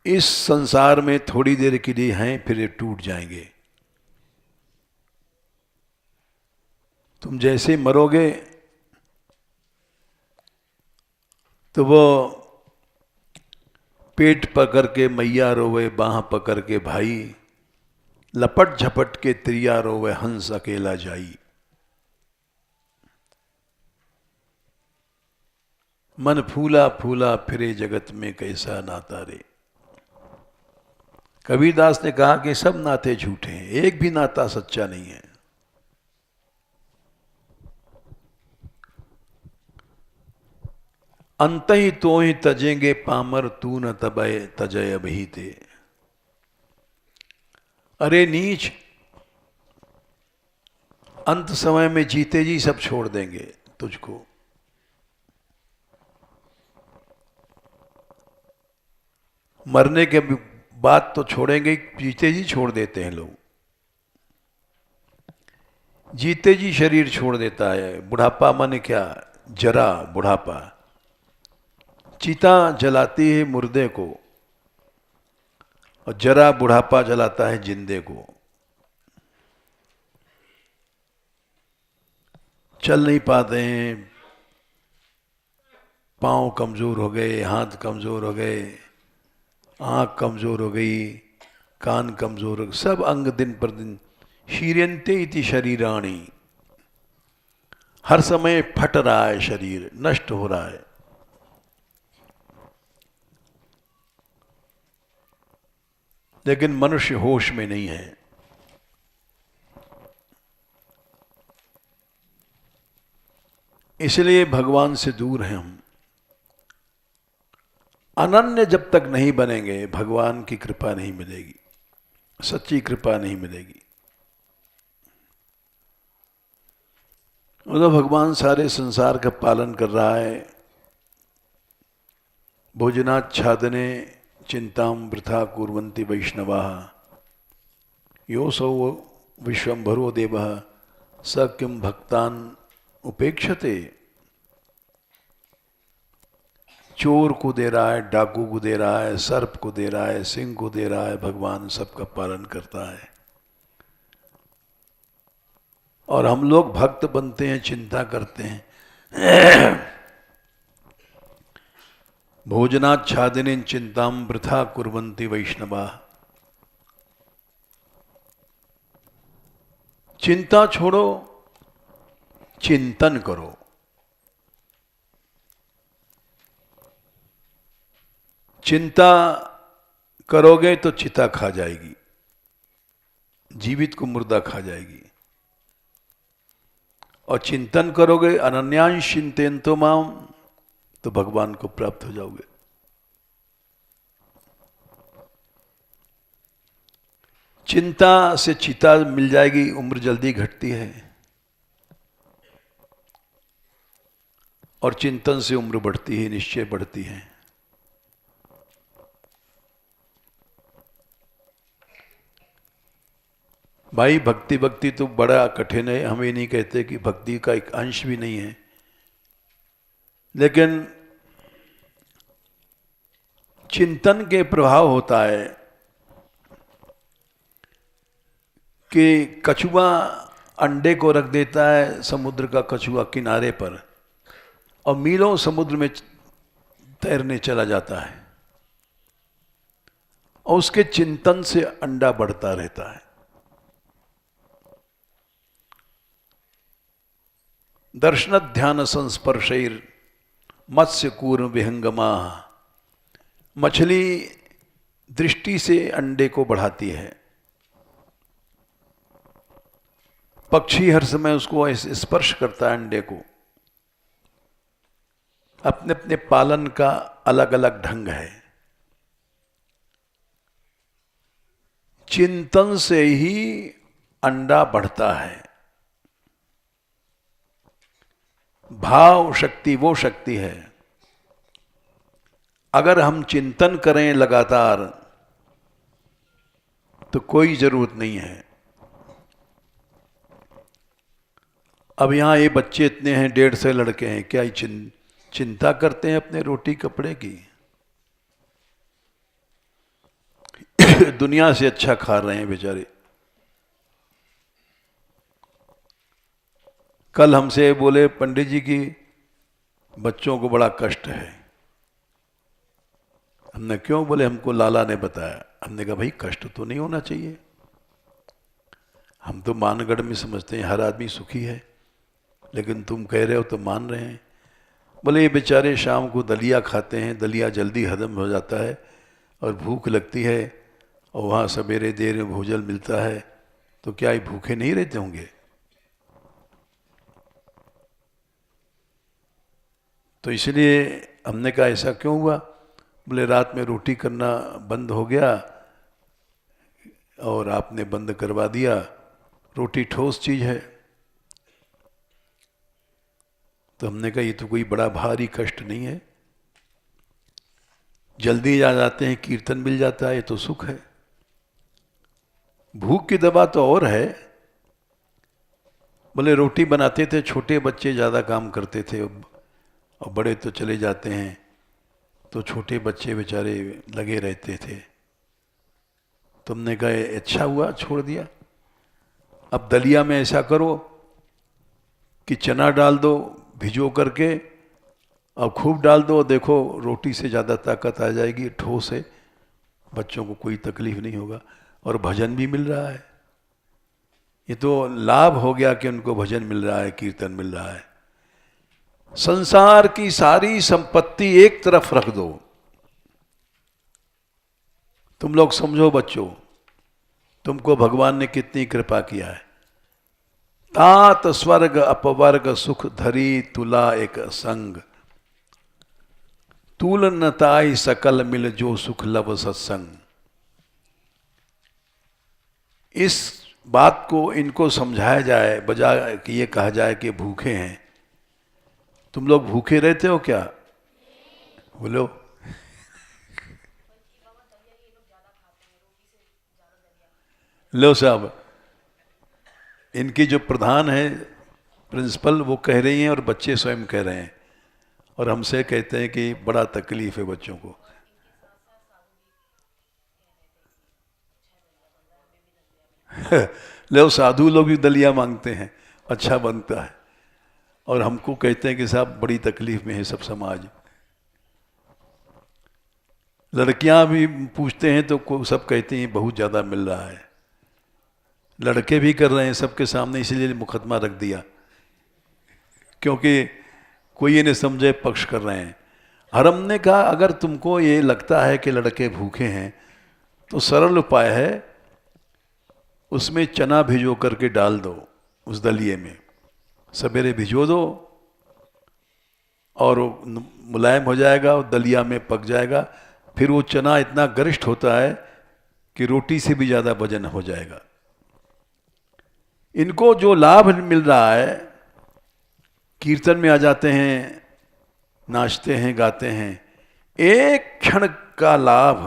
B: इस संसार में थोड़ी देर के लिए हैं, फिर ये टूट जाएंगे। तुम जैसे मरोगे तो वो पेट पकड़ के मैया रोवे, बाह पकड़ के भाई, लपट झपट के त्रिया रोवे, हंस अकेला जाई। मन फूला फूला फिरे जगत में कैसा नाता रे। कबीरदास ने कहा कि सब नाते झूठे हैं, एक भी नाता सच्चा नहीं है। अंत ही तो ही तजेंगे पामर, तू न तबय तजय अभी ते। अरे नीच, अंत समय में जीते जी सब छोड़ देंगे तुझको। मरने के बाद तो छोड़ेंगे, जीते जी छोड़ देते हैं लोग। जीते जी शरीर छोड़ देता है। बुढ़ापा माने क्या? जरा, बुढ़ापा। चिता जलाती है मुर्दे को और जरा बुढ़ापा जलाता है जिंदे को। चल नहीं पाते हैं, पांव कमजोर हो गए, हाथ कमजोर हो गए, आंख कमजोर हो गई, कान कमजोर हो गए, सब अंग दिन पर दिन शीर्यन्ते इति शरीराणि। हर समय फट रहा है शरीर, नष्ट हो रहा है। लेकिन मनुष्य होश में नहीं है। इसलिए भगवान से दूर हैं हम। अनन्य जब तक नहीं बनेंगे, भगवान की कृपा नहीं मिलेगी, सच्ची कृपा नहीं मिलेगी। तो भगवान सारे संसार का पालन कर रहा है। भोजनाच्छादने चिंताम वृथा कुर्वन्ति वैष्णवाः, योऽसौ विश्वम्भरो देवः स किं भक्तान् उपेक्षते। चोर को दे रहा है, डाकू को दे रहा है, सर्प को दे रहा है, सिंह को दे रहा है, भगवान सबका पालन करता है। और हम लोग भक्त बनते हैं, चिंता करते हैं। भोजनाच्छादने चिंताम वृथा कुर्वन्ति वैष्णवाः। चिंता छोड़ो, चिंतन करो। चिंता करोगे तो चिता खा जाएगी, जीवित को मुर्दा खा जाएगी। और चिंतन करोगे अनन्यांश चिंतयन्तो माम, तो भगवान को प्राप्त हो जाओगे। चिंता से चिता मिल जाएगी, उम्र जल्दी घटती है। और चिंतन से उम्र बढ़ती है, निश्चय बढ़ती है। भाई भक्ति भक्ति तो बड़ा कठिन है। हम ये नहीं कहते कि भक्ति का एक अंश भी नहीं है, लेकिन चिंतन के प्रभाव होता है कि कछुआ अंडे को रख देता है समुद्र का कछुआ किनारे पर, और मीलों समुद्र में तैरने चला जाता है और उसके चिंतन से अंडा बढ़ता रहता है। दर्शन ध्यान संस्पर्शैर मत्स्य कूर्म विहंगमा। मछली दृष्टि से अंडे को बढ़ाती है, पक्षी हर समय उसको ऐसे स्पर्श करता है अंडे को। अपने अपने पालन का अलग अलग ढंग है। चिंतन से ही अंडा बढ़ता है। भाव शक्ति वो शक्ति है, अगर हम चिंतन करें लगातार तो कोई जरूरत नहीं है। अब यहां ये बच्चे इतने हैं, 150 लड़के हैं, क्या चिंता करते हैं अपने रोटी कपड़े की? दुनिया से अच्छा खा रहे हैं बेचारे। कल हमसे बोले पंडित जी की बच्चों को बड़ा कष्ट है। हमने क्यों? बोले हमको लाला ने बताया। हमने कहा भाई कष्ट तो नहीं होना चाहिए, हम तो मानगढ़ में समझते हैं हर आदमी सुखी है, लेकिन तुम कह रहे हो तो मान रहे हैं। बोले ये बेचारे शाम को दलिया खाते हैं, दलिया जल्दी हजम हो जाता है और भूख लगती है और वहाँ सवेरे देर में भोजन मिलता है, तो क्या ये भूखे नहीं रहते होंगे? तो इसलिए हमने कहा ऐसा क्यों हुआ? बोले रात में रोटी करना बंद हो गया और आपने बंद करवा दिया। रोटी ठोस चीज है। तो हमने कहा ये तो कोई बड़ा भारी कष्ट नहीं है, जल्दी आ जाते हैं, कीर्तन मिल जाता है, ये तो सुख है। भूख की दवा तो और है। बोले रोटी बनाते थे, छोटे बच्चे ज़्यादा काम करते थे और बड़े तो चले जाते हैं, तो छोटे बच्चे बेचारे लगे रहते थे। तुमने कहा अच्छा हुआ छोड़ दिया। अब दलिया में ऐसा करो कि चना डाल दो भिजो करके और खूब डाल दो, देखो रोटी से ज़्यादा ताकत आ जाएगी, ठोस है, बच्चों को कोई तकलीफ नहीं होगा और भजन भी मिल रहा है। ये तो लाभ हो गया कि उनको भजन मिल रहा है, कीर्तन मिल रहा है। संसार की सारी संपत्ति एक तरफ रख दो। तुम लोग समझो बच्चों, तुमको भगवान ने कितनी कृपा किया है। तात स्वर्ग अपवर्ग सुख धरी तुला एक संग, तूल न ताई सकल मिल जो सुख लव सत्संग। इस बात को इनको समझाया जाए, बजाय कि ये कहा जाए कि भूखे हैं। तुम लोग भूखे रहते हो क्या? बोलो। लो साहब, इनकी जो प्रधान है प्रिंसिपल, वो कह रही हैं और बच्चे स्वयं कह रहे हैं और हमसे कहते हैं कि बड़ा तकलीफ है बच्चों को। लो साधु लोग भी दलिया मांगते हैं, अच्छा बनता है, और हमको कहते हैं कि साहब बड़ी तकलीफ में है सब समाज। लड़कियां भी पूछते हैं तो सब कहते हैं बहुत ज़्यादा मिल रहा है। लड़के भी कर रहे हैं सबके सामने, इसीलिए मुकदमा रख दिया, क्योंकि कोई ये नहीं समझे पक्ष कर रहे हैं। और हमने कहा अगर तुमको ये लगता है कि लड़के भूखे हैं तो सरल उपाय है, उसमें चना भिजो करके डाल दो उस दलिए में, सवेरे भिजो दो और मुलायम हो जाएगा और दलिया में पक जाएगा। फिर वो चना इतना गरिष्ठ होता है कि रोटी से भी ज़्यादा वजन हो जाएगा। इनको जो लाभ मिल रहा है, कीर्तन में आ जाते हैं, नाचते हैं, गाते हैं, एक क्षण का लाभ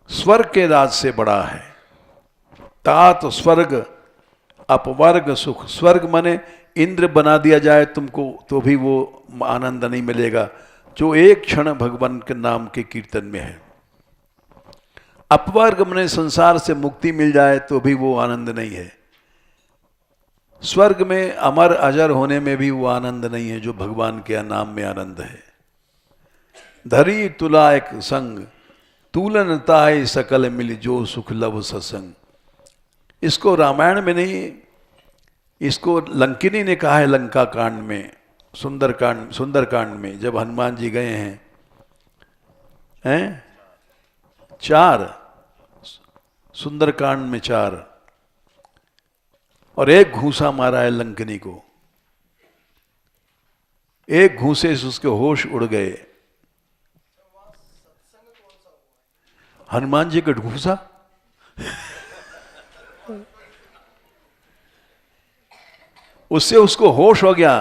B: स्वर्ग के राज से बड़ा है। तात स्वर्ग अपवर्ग सुख। स्वर्ग माने इंद्र बना दिया जाए तुमको तो भी वो आनंद नहीं मिलेगा जो एक क्षण भगवान के नाम के कीर्तन में है। अपवर्ग माने संसार से मुक्ति मिल जाए तो भी वो आनंद नहीं है। स्वर्ग में अमर अजर होने में भी वो आनंद नहीं है जो भगवान के नाम में आनंद है। धरी तुला एक संग, तूलन ताय सकल मिल जो सुख लव सत्संग। इसको रामायण में नहीं, इसको लंकिनी ने कहा है लंका कांड में, सुंदरकांड में, जब हनुमान जी गए हैं 4 सुंदरकांड में 4, और एक घूंसा मारा है लंकिनी को, एक घूंसे से उसके होश उड़ गए। हनुमान जी का घूंसा उससे उसको होश हो गया,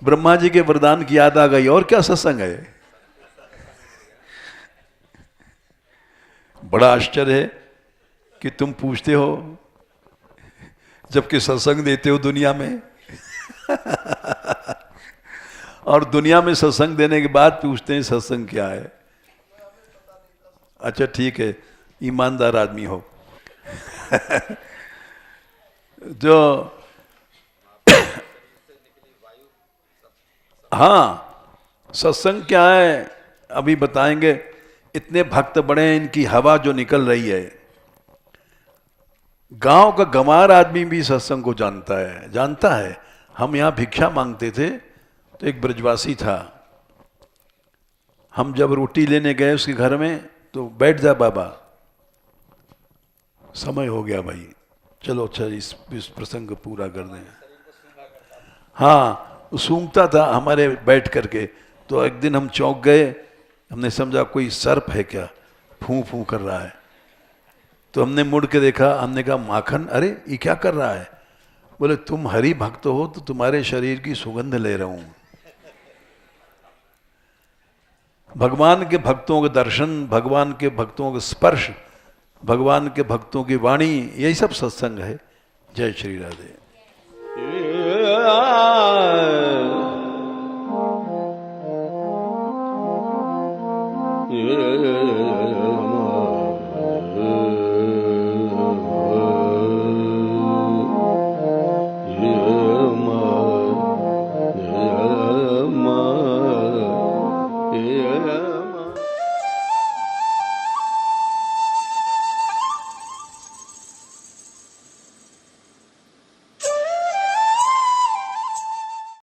B: ब्रह्मा जी के वरदान की याद आ गई। और क्या सत्संग है। बड़ा आश्चर्य है कि तुम पूछते हो जबकि सत्संग देते हो दुनिया में और दुनिया में सत्संग देने के बाद पूछते हैं सत्संग क्या है। अच्छा ठीक है, ईमानदार आदमी हो जो हाँ, सत्संग क्या है अभी बताएंगे। इतने भक्त बड़े हैं, इनकी हवा जो निकल रही है, गांव का गंवार आदमी भी सत्संग को जानता है। हम यहाँ भिक्षा मांगते थे तो एक ब्रजवासी था, हम जब रोटी लेने गए उसके घर में तो बैठ जा बाबा, समय हो गया भाई, चलो अच्छा इस प्रसंग को पूरा कर दें। हाँ, सूंघता था हमारे बैठ करके। तो एक दिन हम चौंक गए, हमने समझा कोई सर्प है क्या, फूं फूं कर रहा है। तो हमने मुड़ के देखा, हमने कहा माखन, अरे ये क्या कर रहा है। बोले तुम हरि भक्त हो तो तुम्हारे शरीर की सुगंध ले रहा हूं। भगवान के भक्तों के दर्शन, भगवान के भक्तों के स्पर्श, भगवान के भक्तों की वाणी, यही सब सत्संग है। जय श्री राधे।
A: Yeah.